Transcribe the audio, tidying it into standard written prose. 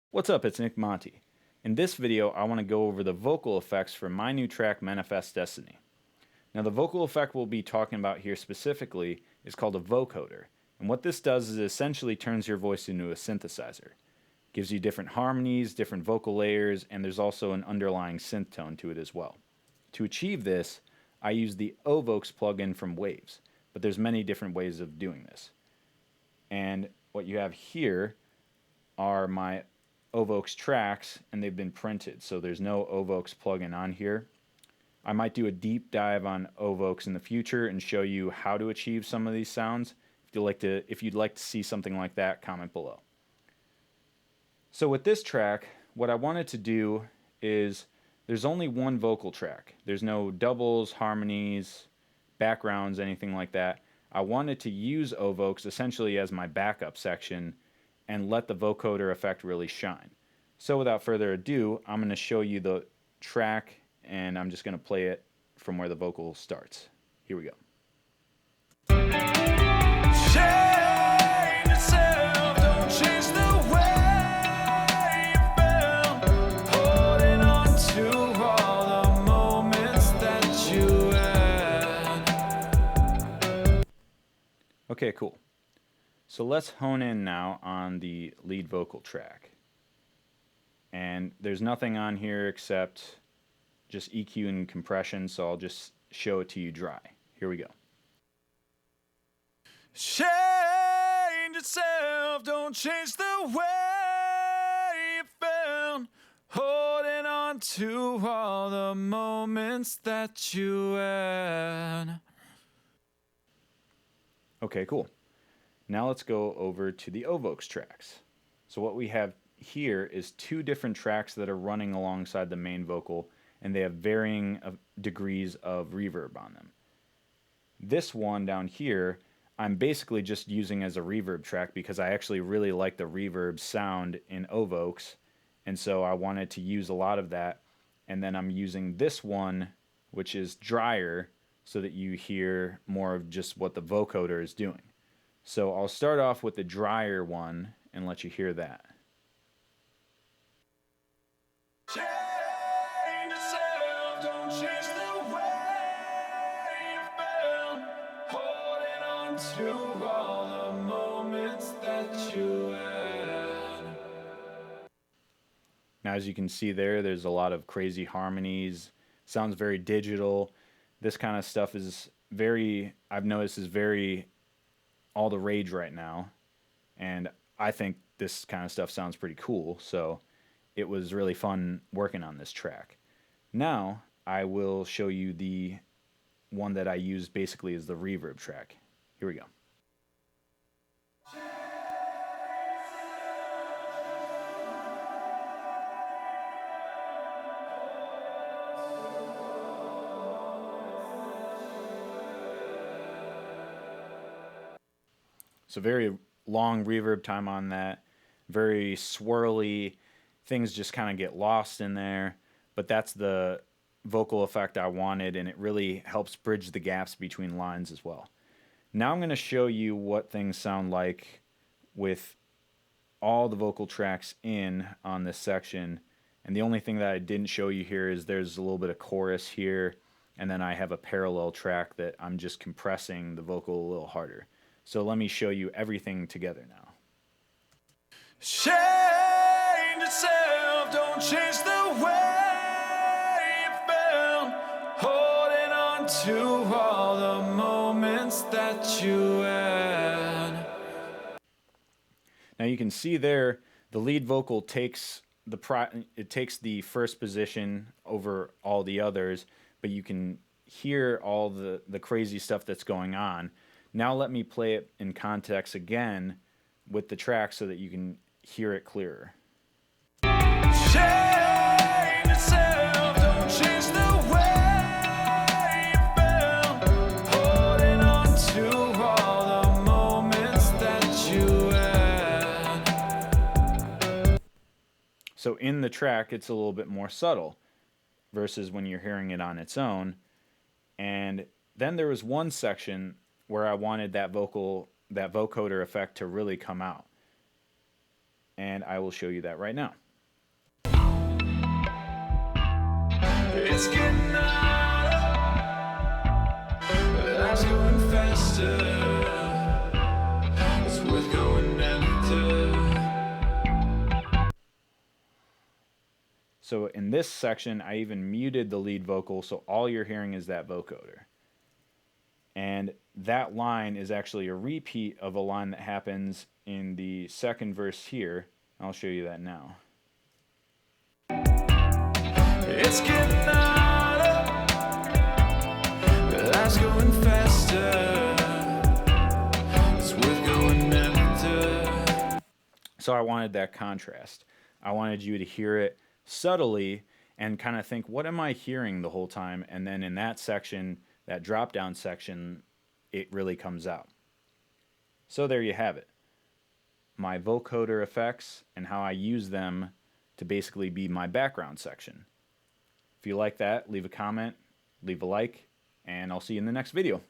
What's up, it's Nick Monty. In this video, I want to go over the vocal effects for my new track, Manifest Destiny. Now, the vocal effect we'll be talking about here specifically is called a vocoder. And what this does is it essentially turns your voice into a synthesizer. Gives you different harmonies, different vocal layers, and there's also an underlying synth tone to it as well. To achieve this, I use the Vocoder plugin from Waves, but there's many different ways of doing this. And what you have here are my Vocoder tracks, and they've been printed, so there's no Vocoder plugin on here. I might do a deep dive on Vocoder in the future and show you how to achieve some of these sounds. If you'd like to see something like that, comment below. So with this track, what I wanted to do is there's only one vocal track. There's no doubles, harmonies, backgrounds, anything like that. I wanted to use Vocoder essentially as my backup section and let the vocoder effect really shine. So without further ado, I'm going to show you the track, and I'm just going to play it from where the vocal starts. Here we go. Change yourself, don't change the way you feel. Holding on to all the moments that you had. Okay, cool. So let's hone in now on the lead vocal track. And there's nothing on here except just EQ and compression, so I'll just show it to you dry. Here we go. Change yourself, don't change the way you felt. Holding on to all the moments that you had. Okay, cool. Now let's go over to the Vocoder tracks. So what we have here is two different tracks that are running alongside the main vocal, and they have varying degrees of reverb on them. This one down here, I'm basically just using as a reverb track because I actually really like the reverb sound in Vocoder, and so I wanted to use a lot of that. And then I'm using this one, which is drier, so that you hear more of just what the vocoder is doing. So I'll start off with the drier one and let you hear that. Change yourself, don't change the way you felt. Holding on to all the moments that you had. Now, as you can see there's a lot of crazy harmonies. Sounds very digital. This kind of stuff is I've noticed is very all the rage right now, and I think this kind of stuff sounds pretty cool, so it was really fun working on this track. Now I will show you the one that I use basically as the reverb track. Here we go. So very long reverb time on that, very swirly, things just kind of get lost in there, but that's the vocal effect I wanted, and it really helps bridge the gaps between lines as well. Now I'm going to show you what things sound like with all the vocal tracks in on this section, and the only thing that I didn't show you here is there's a little bit of chorus here, and then I have a parallel track that I'm just compressing the vocal a little harder. So let me show you everything together now. Change yourself, don't change the way you felt. Holding on to all the moments that you had. Now you can see there, the lead vocal takes the first position over all the others, but you can hear all the crazy stuff that's going on. Now let me play it in context again with the track so that you can hear it clearer. Change yourself, don't change the way you felt. Holding on to all the moments that you had. So in the track, it's a little bit more subtle versus when you're hearing it on its own. And then there was one section where I wanted that vocoder effect to really come out. and I will show you that right now. It's getting harder, life's going faster, it's worth going after. So in this section, I even muted the lead vocal, so all you're hearing is that vocoder. And that line is actually a repeat of a line that happens in the second verse here. I'll show you that now. It's getting harder, life's going faster, it's worth going after. So I wanted that contrast. I wanted you to hear it subtly and kind of think, what am I hearing the whole time? And then in that section, that drop down section, it really comes out. So there you have it. My vocoder effects and how I use them to basically be my background section. If you like that, leave a comment, leave a like, and I'll see you in the next video.